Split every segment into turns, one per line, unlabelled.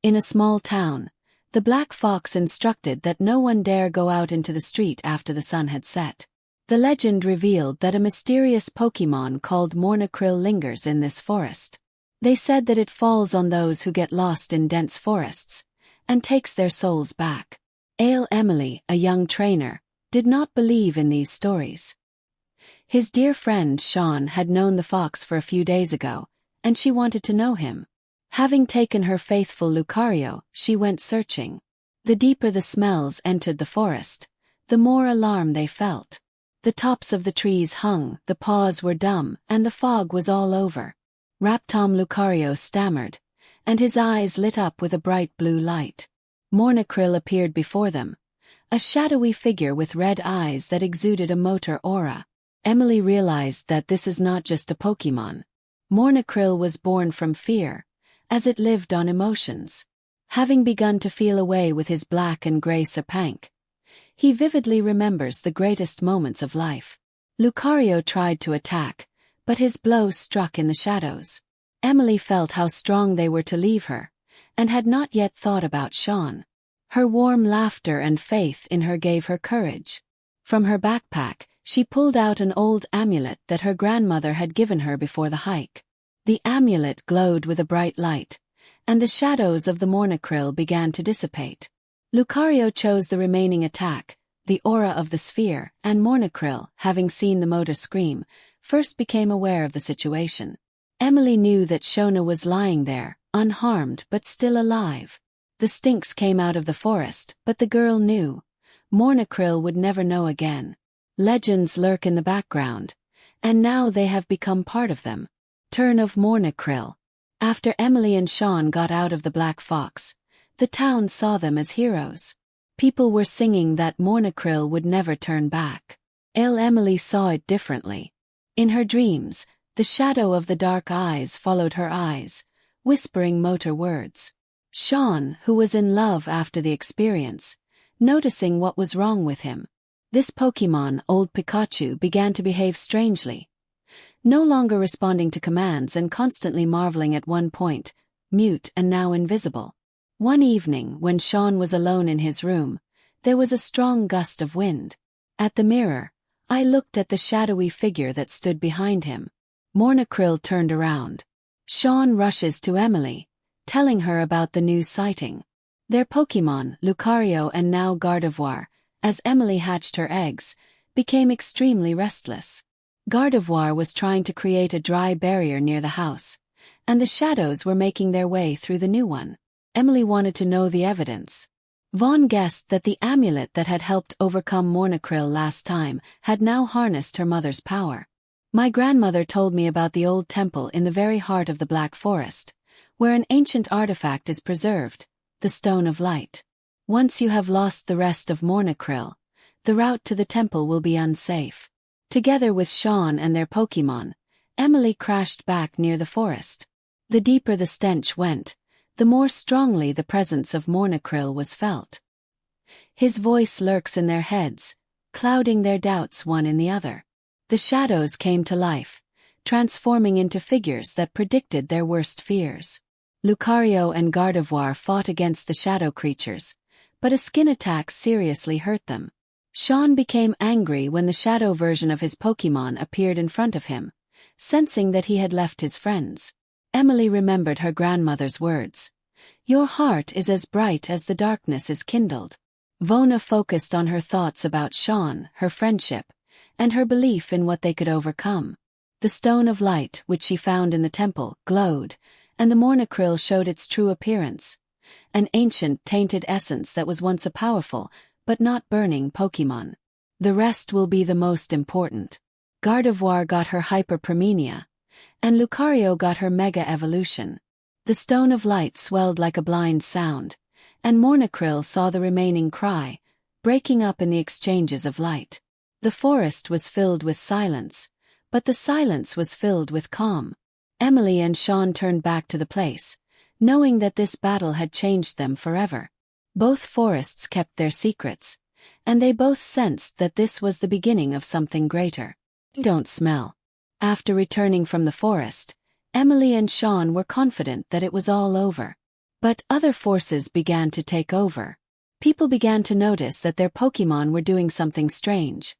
In a small town, the black fox instructed that no one dare go out into the street after the sun had set. The legend revealed that a mysterious Pokémon called Mournacryl lingers in this forest. They said that it falls on those who get lost in dense forests, and takes their souls back. Emily, a young trainer, did not believe in these stories. His dear friend Sean had known the fox for a few days ago, and she wanted to know him. Having taken her faithful Lucario, she went searching. The deeper the smells entered the forest, the more alarm they felt. The tops of the trees hung, the paws were dumb, and the fog was all over. Raptom Lucario stammered, and his eyes lit up with a bright blue light. Mournacryl appeared before them, a shadowy figure with red eyes that exuded a motor aura. Emily realized that this is not just a Pokémon. Mournacryl was born from fear, as it lived on emotions. Having begun to feel away with his black and grey Serpank, he vividly remembers the greatest moments of life. Lucario tried to attack, but his blow struck in the shadows. Emily felt how strong they were to leave her, and had not yet thought about Sean. Her warm laughter and faith in her gave her courage. From her backpack, she pulled out an old amulet that her grandmother had given her before the hike. The amulet glowed with a bright light, and the shadows of the Mournacryl began to dissipate. Lucario chose the remaining attack, the aura of the sphere, and Mournacryl, having seen the motor scream, first became aware of the situation. Emily knew that Shona was lying there, unharmed but still alive. The stinks came out of the forest, but the girl knew. Mournacryl would never know again. Legends lurk in the background, and now they have become part of them. Turn of Mournacryl. After Emily and Sean got out of the Black Fox, the town saw them as heroes. People were singing that Mournacryl would never turn back. Emily saw it differently. In her dreams, the shadow of the dark eyes followed her eyes, whispering motor words. Sean, who was in love after the experience, noticing what was wrong with him. This Pokémon, old Pikachu, began to behave strangely. No longer responding to commands and constantly marveling at one point, mute and now invisible. One evening, when Sean was alone in his room, there was a strong gust of wind. At the mirror, I looked at the shadowy figure that stood behind him. Mournacryl turned around. Sean rushes to Emily, telling her about the new sighting. Their Pokémon, Lucario and now Gardevoir, as Emily hatched her eggs, became extremely restless. Gardevoir was trying to create a dry barrier near the house, and the shadows were making their way through the new one. Emily wanted to know the evidence. Vaughn guessed that the amulet that had helped overcome Mournacryl last time had now harnessed her mother's power. My grandmother told me about the old temple in the very heart of the Black Forest, where an ancient artifact is preserved, the Stone of Light. Once you have lost the rest of Mournacryl, the route to the temple will be unsafe. Together with Sean and their Pokémon, Emily crashed back near the forest. The deeper the stench went, the more strongly the presence of Mournacryl was felt. His voice lurks in their heads, clouding their doubts one in the other. The shadows came to life, transforming into figures that predicted their worst fears. Lucario and Gardevoir fought against the shadow creatures, but a skin attack seriously hurt them. Sean became angry when the shadow version of his Pokémon appeared in front of him, sensing that he had left his friends. Emily remembered her grandmother's words. Your heart is as bright as the darkness is kindled. Vona focused on her thoughts about Sean, her friendship, and her belief in what they could overcome. The Stone of Light, which she found in the temple, glowed, and the Mournacryl showed its true appearance. An ancient, tainted essence that was once a powerful, but not burning Pokémon. The rest will be the most important. Gardevoir got her Hyperpremenia, and Lucario got her Mega Evolution. The Stone of Light swelled like a blind sound, and Mournacryl saw the remaining cry, breaking up in the exchanges of light. The forest was filled with silence, but the silence was filled with calm. Emily and Sean turned back to the place, knowing that this battle had changed them forever. Both forests kept their secrets, and they both sensed that this was the beginning of something greater. Don't smell. After returning from the forest, Emily and Sean were confident that it was all over. But other forces began to take over. People began to notice that their Pokémon were doing something strange.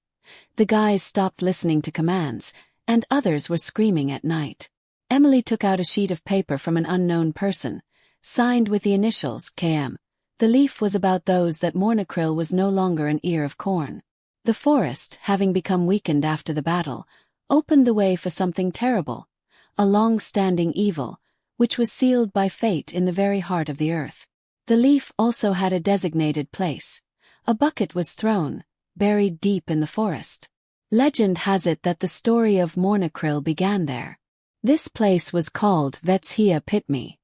The guys stopped listening to commands, and others were screaming at night. Emily took out a sheet of paper from an unknown person, signed with the initials KM. The leaf was about those that Mornicryll was no longer an ear of corn. The forest, having become weakened after the battle, opened the way for something terrible, a long-standing evil, which was sealed by fate in the very heart of the earth. The leaf also had a designated place. A bucket was thrown, buried deep in the forest. Legend has it that the story of Mornicryll began there. This place was called Vetshia Pitme.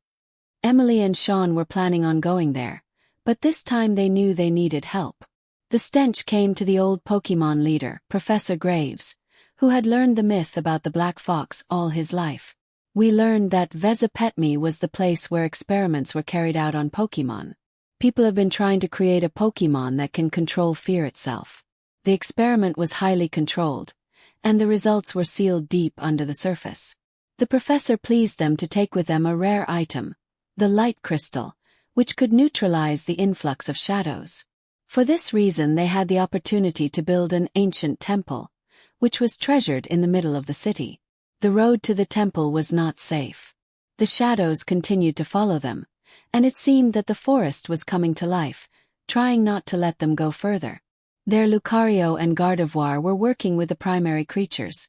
Emily and Sean were planning on going there, but this time they knew they needed help. The stench came to the old Pokémon leader, Professor Graves, who had learned the myth about the black fox all his life. We learned that Vetshia was the place where experiments were carried out on Pokémon. People have been trying to create a Pokémon that can control fear itself. The experiment was highly controlled, and the results were sealed deep under the surface. The professor pleased them to take with them a rare item, the light crystal, which could neutralize the influx of shadows. For this reason they had the opportunity to build an ancient temple, which was treasured in the middle of the city. The road to the temple was not safe. The shadows continued to follow them, and it seemed that the forest was coming to life, trying not to let them go further. There Lucario and Gardevoir were working with the primary creatures,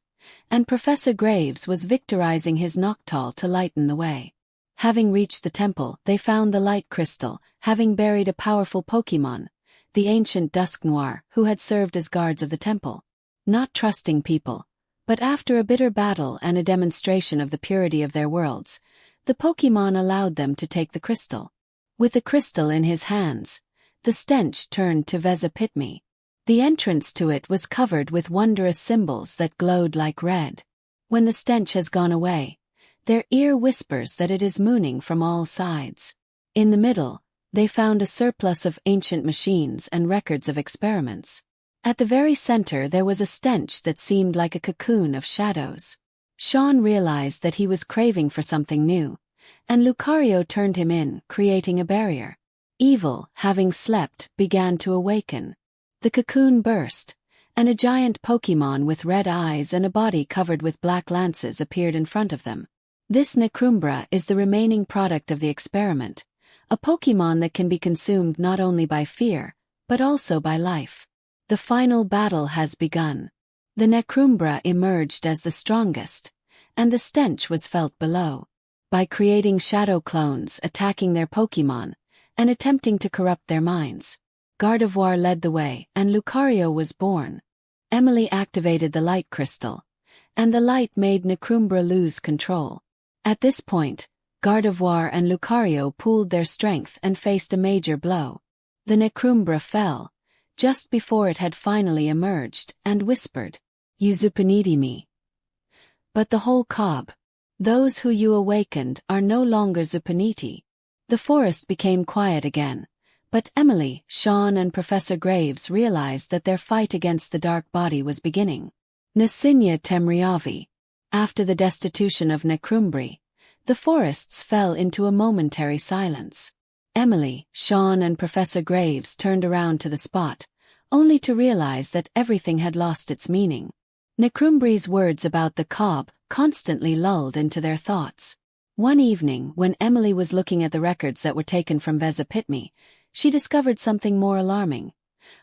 and Professor Graves was victorizing his Noctowl to lighten the way. Having reached the temple, they found the light crystal, having buried a powerful Pokémon, the ancient Dusknoir, who had served as guards of the temple. Not trusting people, but after a bitter battle and a demonstration of the purity of their worlds, the Pokémon allowed them to take the crystal. With the crystal in his hands, the stench turned to Vetshia. The entrance to it was covered with wondrous symbols that glowed like red. When the stench has gone away, their ear whispers that it is mooning from all sides. In the middle, they found a surplus of ancient machines and records of experiments. At the very center there was a stench that seemed like a cocoon of shadows. Sean realized that he was craving for something new, and Lucario turned him in, creating a barrier. Evil, having slept, began to awaken. The cocoon burst, and a giant Pokémon with red eyes and a body covered with black lances appeared in front of them. This Necrumbra is the remaining product of the experiment, a Pokémon that can be consumed not only by fear, but also by life. The final battle has begun. The Necrumbra emerged as the strongest, and the stench was felt below. By creating shadow clones attacking their Pokémon, and attempting to corrupt their minds, Gardevoir led the way, and Lucario was born. Emily activated the light crystal, and the light made Necrumbra lose control. At this point, Gardevoir and Lucario pooled their strength and faced a major blow. The Necrumbra fell, just before it had finally emerged, and whispered, "You zupaniti me." But the whole cob, those who you awakened are no longer zupaniti. The forest became quiet again, but Emily, Sean and Professor Graves realized that their fight against the dark body was beginning. Nasinya Temriavi. After the destitution of Necrumbri, the forests fell into a momentary silence. Emily, Sean and Professor Graves turned around to the spot, only to realize that everything had lost its meaning. Necrumbri's words about the cob constantly lulled into their thoughts. One evening, when Emily was looking at the records that were taken from Vetshia, she discovered something more alarming.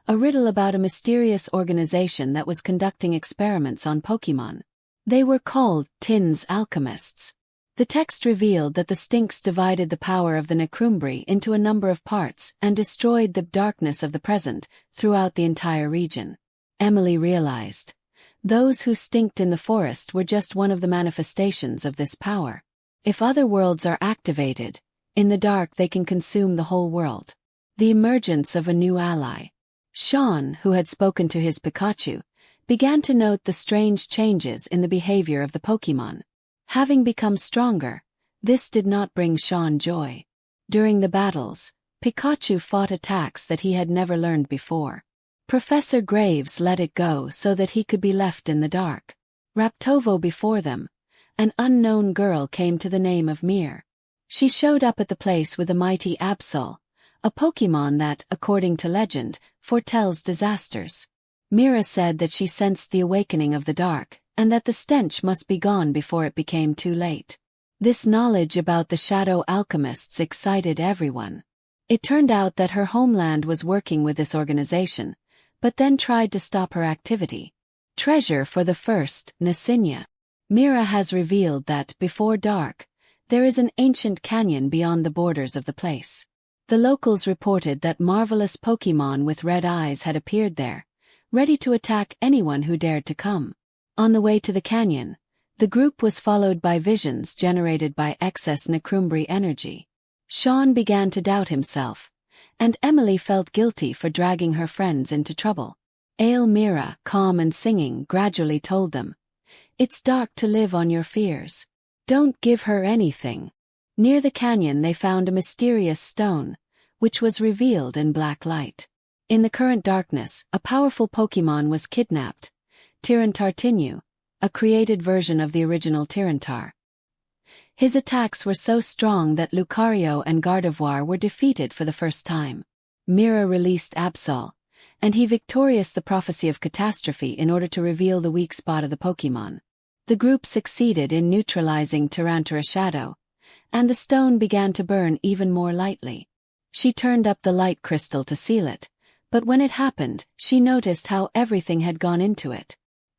A riddle about a mysterious organization that was conducting experiments on Pokémon. They were called Tin's Alchemists. The text revealed that the Stinks divided the power of the Necrumbri into a number of parts and destroyed the darkness of the present throughout the entire region. Emily realized, those who stinked in the forest were just one of the manifestations of this power. If other worlds are activated, in the dark they can consume the whole world. The emergence of a new ally. Sean, who had spoken to his Pikachu, began to note the strange changes in the behavior of the Pokémon. Having become stronger, this did not bring Sean joy. During the battles, Pikachu fought attacks that he had never learned before. Professor Graves let it go so that he could be left in the dark. Raptovo before them, an unknown girl came to the name of Mir. She showed up at the place with a mighty Absol, a Pokémon that, according to legend, foretells disasters. Mira said that she sensed the awakening of the dark, and that the stench must be gone before it became too late. This knowledge about the shadow alchemists excited everyone. It turned out that her homeland was working with this organization, but then tried to stop her activity. Treasure for the first, Nasinya. Mira has revealed that, before dark, there is an ancient canyon beyond the borders of the place. The locals reported that marvelous Pokémon with red eyes had appeared there, ready to attack anyone who dared to come. On the way to the canyon, the group was followed by visions generated by excess Necrumbry energy. Sean began to doubt himself, and Emily felt guilty for dragging her friends into trouble. Mira, calm and singing, gradually told them, "It's dark to live on your fears. Don't give her anything." Near the canyon they found a mysterious stone, which was revealed in black light. In the current darkness, a powerful Pokémon was kidnapped, Tyrantartinu, a created version of the original Tyrantar. His attacks were so strong that Lucario and Gardevoir were defeated for the first time. Mira released Absol, and he victorious the prophecy of catastrophe in order to reveal the weak spot of the Pokémon. The group succeeded in neutralizing Tyrantara Shadow, and the stone began to burn even more lightly. She turned up the light crystal to seal it, but when it happened, she noticed how everything had gone into it.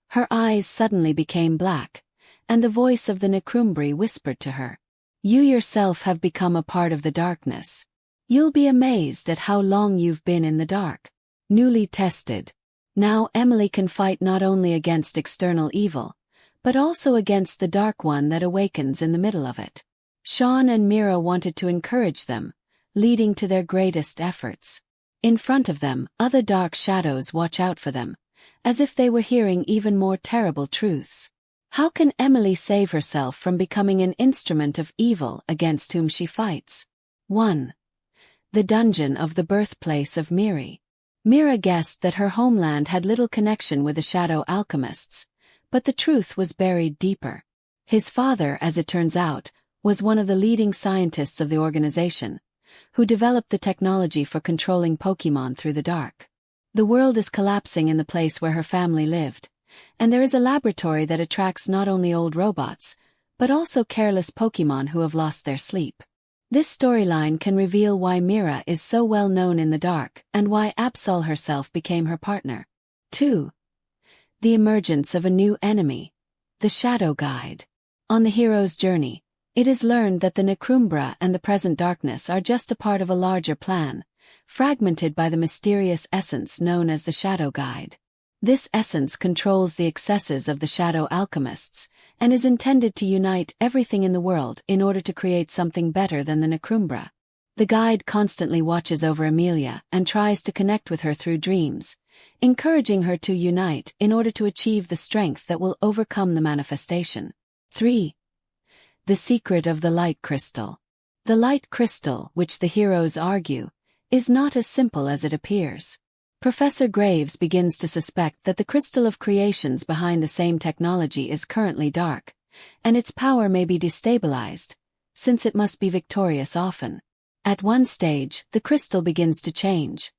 Her eyes suddenly became black, and the voice of the Necrumbry whispered to her, "You yourself have become a part of the darkness. You'll be amazed at how long you've been in the dark." Newly tested. Now Emily can fight not only against external evil, but also against the dark one that awakens in the middle of it. Sean and Mira wanted to encourage them, leading to their greatest efforts. In front of them, other dark shadows watch out for them, as if they were hearing even more terrible truths. How can Emily save herself from becoming an instrument of evil against whom she fights? 1. The dungeon of the birthplace of Miri. Mira guessed that her homeland had little connection with the shadow alchemists, but the truth was buried deeper. His father, as it turns out, was one of the leading scientists of the organization, who developed the technology for controlling Pokémon through the dark. The world is collapsing in the place where her family lived, and there is a laboratory that attracts not only old robots, but also careless Pokémon who have lost their sleep. This storyline can reveal why Mira is so well known in the dark and why Absol herself became her partner. 2. The emergence of a new enemy, the Shadow Guide. On the hero's journey, it is learned that the Necrumbra and the present darkness are just a part of a larger plan, fragmented by the mysterious essence known as the Shadow Guide. This essence controls the excesses of the shadow alchemists, and is intended to unite everything in the world in order to create something better than the Necrumbra. The guide constantly watches over Amelia and tries to connect with her through dreams, encouraging her to unite in order to achieve the strength that will overcome the manifestation. 3. The secret of the light crystal. The light crystal, which the heroes argue, is not as simple as it appears. Professor Graves begins to suspect that the crystal of creations behind the same technology is currently dark, and its power may be destabilized, since it must be victorious often. At one stage, the crystal begins to change.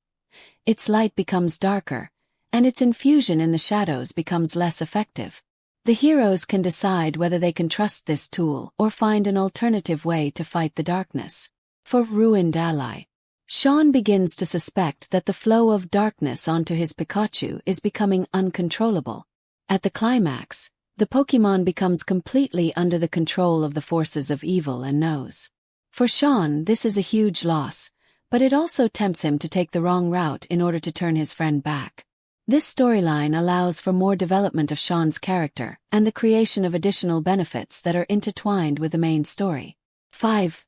Its light becomes darker, and its infusion in the shadows becomes less effective. The heroes can decide whether they can trust this tool or find an alternative way to fight the darkness. For ruined ally. Sean begins to suspect that the flow of darkness onto his Pikachu is becoming uncontrollable. At the climax, the Pokémon becomes completely under the control of the forces of evil and knows. For Sean, this is a huge loss, but it also tempts him to take the wrong route in order to turn his friend back. This storyline allows for more development of Sean's character and the creation of additional benefits that are intertwined with the main story. 5.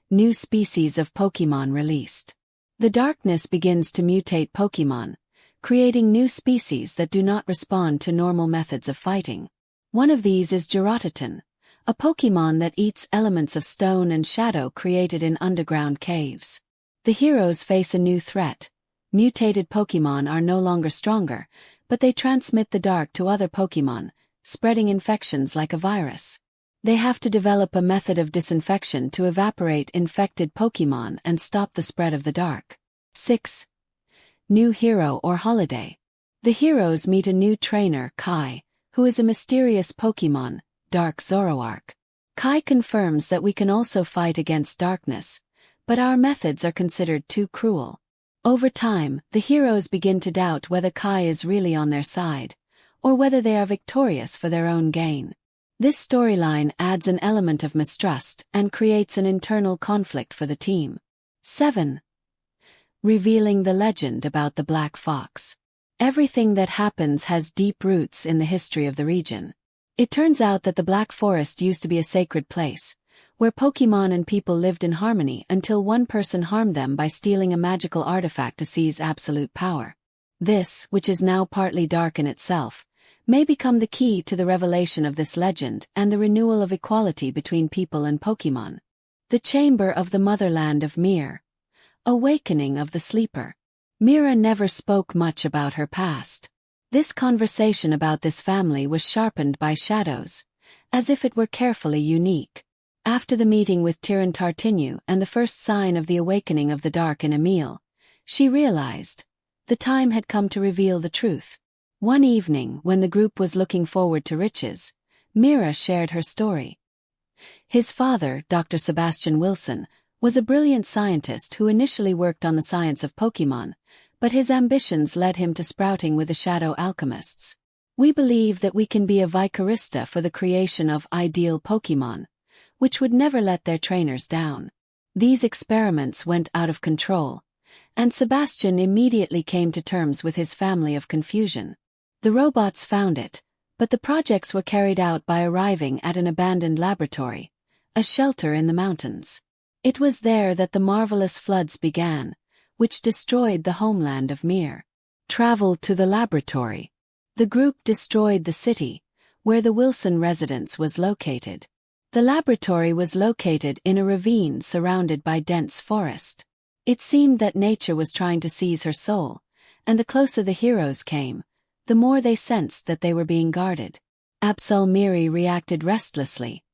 New species of Pokémon released. The darkness begins to mutate Pokémon, creating new species that do not respond to normal methods of fighting. One of these is Giratoton, a Pokémon that eats elements of stone and shadow created in underground caves. The heroes face a new threat. Mutated Pokémon are no longer stronger, but they transmit the dark to other Pokémon, spreading infections like a virus. They have to develop a method of disinfection to evaporate infected Pokémon and stop the spread of the dark. 6. New hero or holiday. The heroes meet a new trainer, Kai, who is a mysterious Pokémon, Dark Zoroark. Kai confirms that we can also fight against darkness, but our methods are considered too cruel. Over time, the heroes begin to doubt whether Kai is really on their side, or whether they are victorious for their own gain. This storyline adds an element of mistrust and creates an internal conflict for the team. 7. Revealing the legend about the Black Fox. Everything that happens has deep roots in the history of the region. It turns out that the Black Forest used to be a sacred place, where Pokémon and people lived in harmony until one person harmed them by stealing a magical artifact to seize absolute power. This, which is now partly dark in itself, may become the key to the revelation of this legend and the renewal of equality between people and Pokémon. The Chamber of the Motherland of Mir. Awakening of the Sleeper. Mira never spoke much about her past. This conversation about this family was sharpened by shadows, as if it were carefully unique. After the meeting with Tyran Tartinu and the first sign of the awakening of the dark in Emil, she realized the time had come to reveal the truth. One evening, when the group was looking forward to riches, Mira shared her story. His father, Dr. Sebastian Wilson, was a brilliant scientist who initially worked on the science of Pokémon, but his ambitions led him to sprouting with the Shadow Alchemists. We believe that we can be a Vicarista for the creation of ideal Pokémon, which would never let their trainers down. These experiments went out of control, and Sebastian immediately came to terms with his family of confusion. The robots found it, but the projects were carried out by arriving at an abandoned laboratory, a shelter in the mountains. It was there that the marvelous floods began, which destroyed the homeland of Mir. Travel to the laboratory. The group destroyed the city, where the Wilson residence was located. The laboratory was located in a ravine surrounded by dense forest. It seemed that nature was trying to seize her soul, and the closer the heroes came, the more they sensed that they were being guarded. Absol Miri reacted restlessly,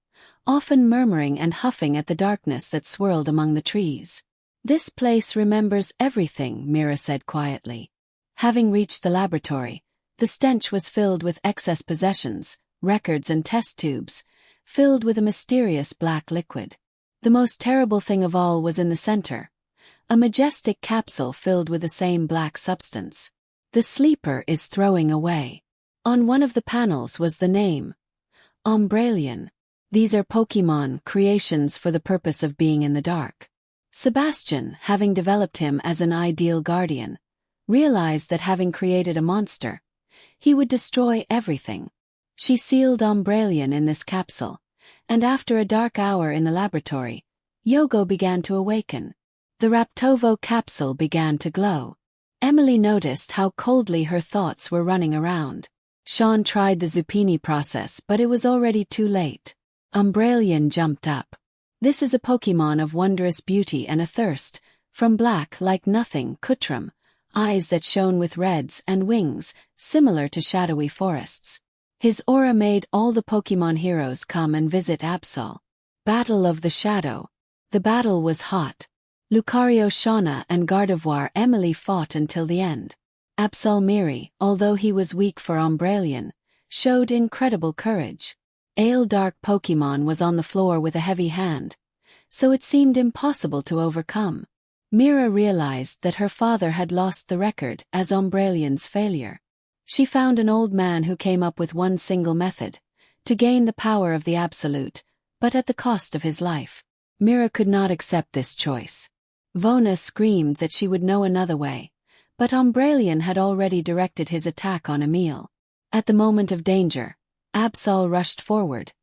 often murmuring and huffing at the darkness that swirled among the trees. "This place remembers everything," Mira said quietly. Having reached the laboratory, the stench was filled with excess possessions, records and test tubes, filled with a mysterious black liquid. The most terrible thing of all was in the center, a majestic capsule filled with the same black substance. "The sleeper is throwing away." On one of the panels was the name, Ombralion. These are Pokémon creations for the purpose of being in the dark. Sebastian, having developed him as an ideal guardian, realized that having created a monster, he would destroy everything. She sealed Ombralion in this capsule, and after a dark hour in the laboratory, Yogo began to awaken. The Raptovo capsule began to glow. Emily noticed how coldly her thoughts were running around. Sean tried the Zucchini process, but it was already too late. Ombralion jumped up. "This is a Pokémon of wondrous beauty and a thirst, from black like nothing Kutrum, eyes that shone with reds and wings, similar to shadowy forests." His aura made all the Pokémon heroes come and visit Absol. Battle of the Shadow. The battle was hot. Lucario, Shauna and Gardevoir Emily fought until the end. Absol Miri, although he was weak for Ombralion, showed incredible courage. Ale Dark Pokémon was on the floor with a heavy hand, so it seemed impossible to overcome. Mira realized that her father had lost the record as Ombralion's failure. She found an old man who came up with one single method, to gain the power of the Absolute, but at the cost of his life. Mira could not accept this choice. Vona screamed that she would know another way, but Ombralion had already directed his attack on Emil. At the moment of danger, Absol rushed forward,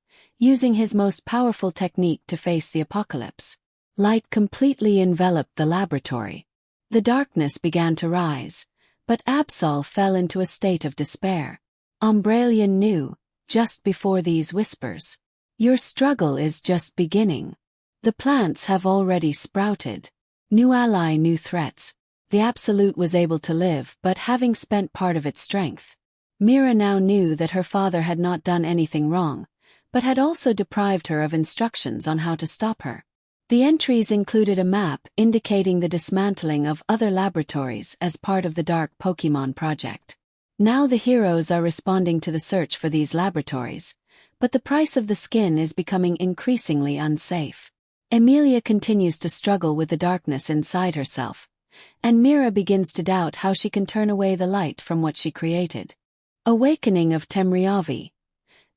using his most powerful technique to face the apocalypse. Light completely enveloped the laboratory. The darkness began to rise, but Absol fell into a state of despair. Ombralion knew, just before these whispers, "Your struggle is just beginning. The plants have already sprouted. New ally, new threats." The Absolute was able to live, but having spent part of its strength. Mira now knew that her father had not done anything wrong, but had also deprived her of instructions on how to stop her. The entries included a map indicating the dismantling of other laboratories as part of the Dark Pokémon project. Now the heroes are responding to the search for these laboratories, but the price of the skin is becoming increasingly unsafe. Emilia continues to struggle with the darkness inside herself, and Mira begins to doubt how she can turn away the light from what she created. Awakening of Temriavi.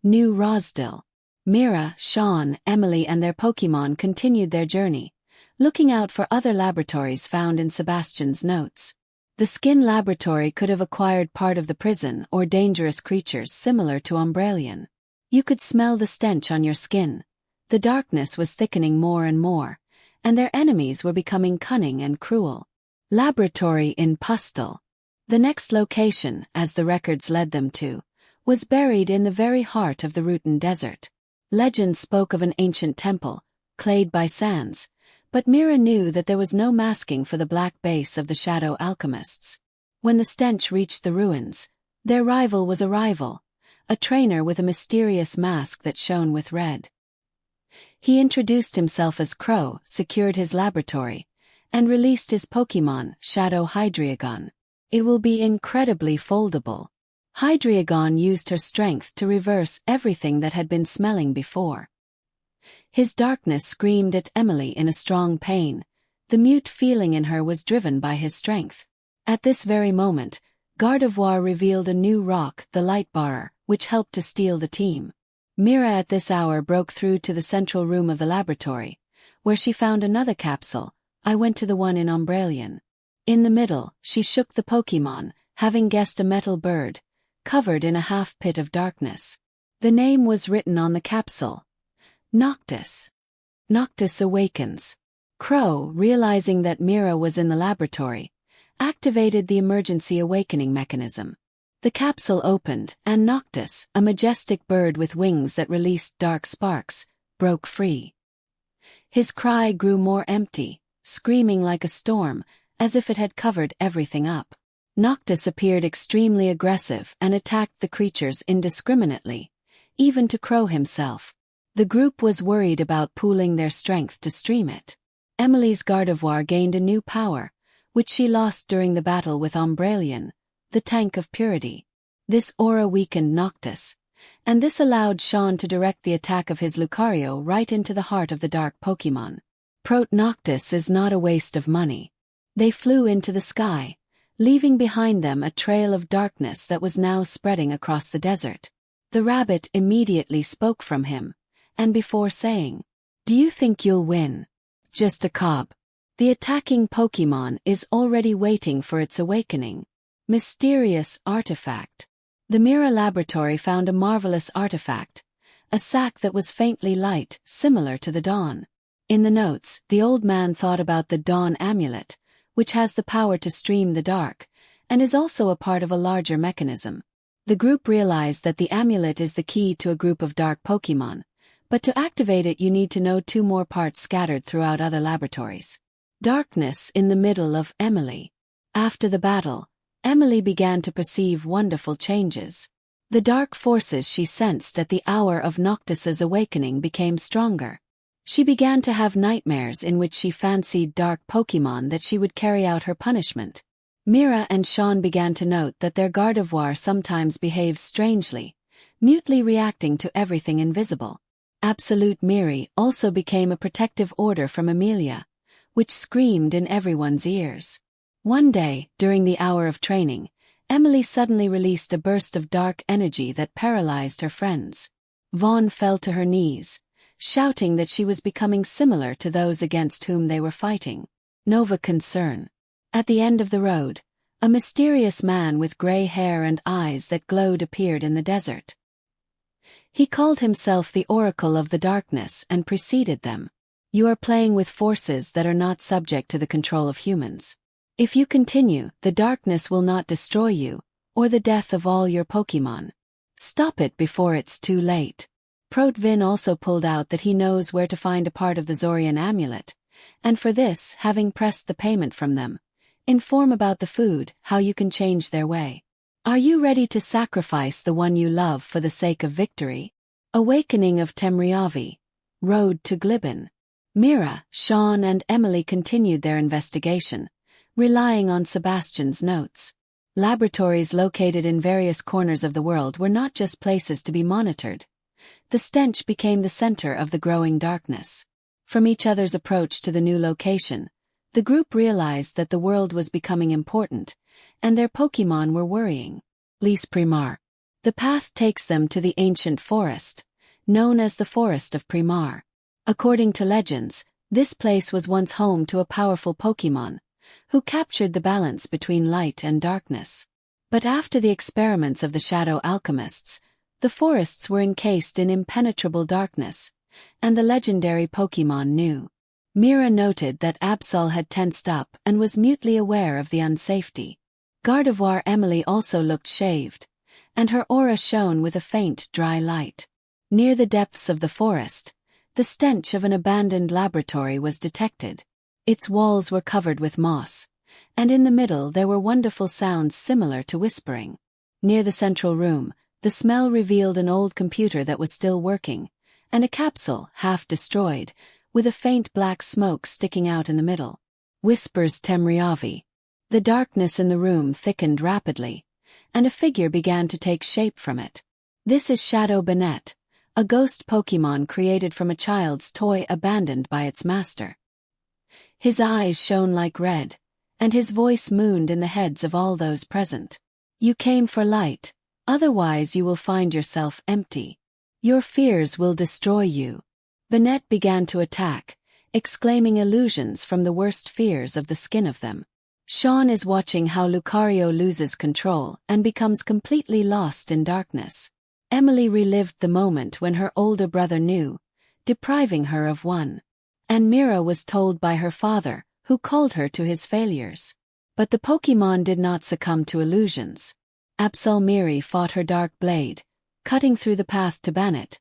New Rosdil. Mira, Sean, Emily and their Pokémon continued their journey, looking out for other laboratories found in Sebastian's notes. The skin laboratory could have acquired part of the prison or dangerous creatures similar to Umbralian. You could smell the stench on your skin. The darkness was thickening more and more, and their enemies were becoming cunning and cruel. Laboratory in Pustel. The next location, as the records led them to, was buried in the very heart of the Rutan Desert. Legend spoke of an ancient temple, clad by sands, but Mira knew that there was no masking for the black base of the shadow alchemists. When the stench reached the ruins, their rival was a rival, a trainer with a mysterious mask that shone with red. He introduced himself as Crow, secured his laboratory, and released his Pokémon, Shadow Hydreigon. It will be incredibly foldable. Hydreigon used her strength to reverse everything that had been smelling before. His darkness screamed at Emily in a strong pain. The mute feeling in her was driven by his strength. At this very moment, Gardevoir revealed a new rock, the Lightbarer, which helped to steal the team. Mira at this hour broke through to the central room of the laboratory, where she found another capsule. I went to the one in Umbralian. In the middle, she shook the Pokémon, having guessed a metal bird, covered in a half-pit of darkness. The name was written on the capsule. Noctis. Noctis awakens. Crow, realizing that Mira was in the laboratory, activated the emergency awakening mechanism. The capsule opened, and Noctis, a majestic bird with wings that released dark sparks, broke free. His cry grew more empty, screaming like a storm, as if it had covered everything up. Noctis appeared extremely aggressive and attacked the creatures indiscriminately, even to Crow himself. The group was worried about pooling their strength to stream it. Emily's Gardevoir gained a new power, which she lost during the battle with Umbralian, the Tank of Purity. This aura weakened Noctis, and this allowed Sean to direct the attack of his Lucario right into the heart of the dark Pokémon. Prote Noctis is not a waste of money. They flew into the sky, leaving behind them a trail of darkness that was now spreading across the desert. The rabbit immediately spoke from him, and before saying, "Do you think you'll win?" Just a cob. The attacking Pokémon is already waiting for its awakening. Mysterious artifact. The Mira Laboratory found a marvelous artifact, a sack that was faintly light, similar to the Dawn. In the notes, the old man thought about the Dawn Amulet, which has the power to stream the dark, and is also a part of a larger mechanism. The group realized that the amulet is the key to a group of dark Pokémon, but to activate it you need to know 2 more parts scattered throughout other laboratories. Darkness in the middle of Emily. After the battle, Emily began to perceive wonderful changes. The dark forces she sensed at the hour of Noctis's awakening became stronger. She began to have nightmares in which she fancied dark Pokémon that she would carry out her punishment. Mira and Sean began to note that their Gardevoir sometimes behaves strangely, mutely reacting to everything invisible. Absolute Miri also became a protective order from Emilia, which screamed in everyone's ears. One day, during the hour of training, Emily suddenly released a burst of dark energy that paralyzed her friends. Vaughn fell to her knees, shouting that she was becoming similar to those against whom they were fighting. Nova concern. At the end of the road, a mysterious man with gray hair and eyes that glowed appeared in the desert. He called himself the Oracle of the Darkness and preceded them. You are playing with forces that are not subject to the control of humans. If you continue, the darkness will not destroy you, or the death of all your Pokémon. Stop it before it's too late. Protvin also pulled out that he knows where to find a part of the Zorian amulet, and for this, having pressed the payment from them, inform about the food, how you can change their way. Are you ready to sacrifice the one you love for the sake of victory? Awakening of Temriavi. Road to Glibin. Mira, Sean and Emily continued their investigation, relying on Sebastian's notes. Laboratories located in various corners of the world were not just places to be monitored. The stench became the center of the growing darkness. From each other's approach to the new location, the group realized that the world was becoming important, and their Pokémon were worrying. Les Primar. The path takes them to the ancient forest, known as the Forest of Primar. According to legends, this place was once home to a powerful Pokémon, who captured the balance between light and darkness. But after the experiments of the shadow alchemists, the forests were encased in impenetrable darkness, and the legendary Pokémon knew. Mira noted that Absol had tensed up and was mutely aware of the unsafety. Gardevoir Emily also looked shaved, and her aura shone with a faint, dry light. Near the depths of the forest, the stench of an abandoned laboratory was detected. Its walls were covered with moss, and in the middle there were wonderful sounds similar to whispering. Near the central room, the smell revealed an old computer that was still working, and a capsule, half destroyed, with a faint black smoke sticking out in the middle. Whispers Temriavi. The darkness in the room thickened rapidly, and a figure began to take shape from it. This is Shadow Bennett, a ghost Pokémon created from a child's toy abandoned by its master. His eyes shone like red, and his voice mooned in the heads of all those present. You came for light, otherwise you will find yourself empty. Your fears will destroy you. Bennett began to attack, exclaiming illusions from the worst fears of the skin of them. Sean is watching how Lucario loses control and becomes completely lost in darkness. Emily relived the moment when her older brother knew, depriving her of one. And Mira was told by her father, who called her to his failures. But the Pokémon did not succumb to illusions. Absol Miri fought her dark blade, cutting through the path to Bennett,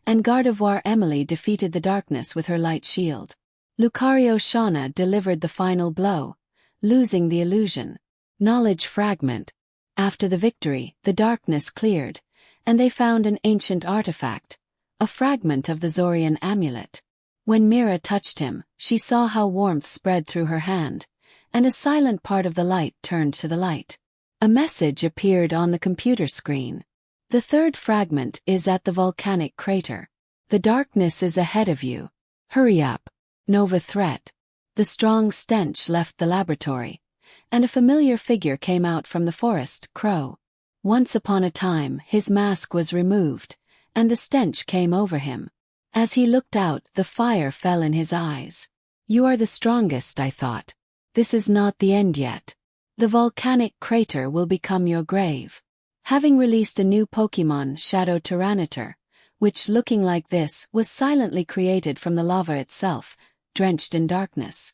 and Gardevoir Emily defeated the darkness with her light shield. Lucario Shauna delivered the final blow, losing the illusion. Knowledge fragment. After the victory, the darkness cleared, and they found an ancient artifact, a fragment of the Zorian amulet. When Mira touched him, she saw how warmth spread through her hand, and a silent part of the light turned to the light. A message appeared on the computer screen. The third fragment is at the volcanic crater. The darkness is ahead of you. Hurry up. Nova threat. The strong stench left the laboratory, and a familiar figure came out from the forest, Crow. Once upon a time, his mask was removed, and the stench came over him. As he looked out, the fire fell in his eyes. You are the strongest, I thought. This is not the end yet. The volcanic crater will become your grave. Having released a new Pokémon, Shadow Tyranitar, which, looking like this, was silently created from the lava itself, drenched in darkness.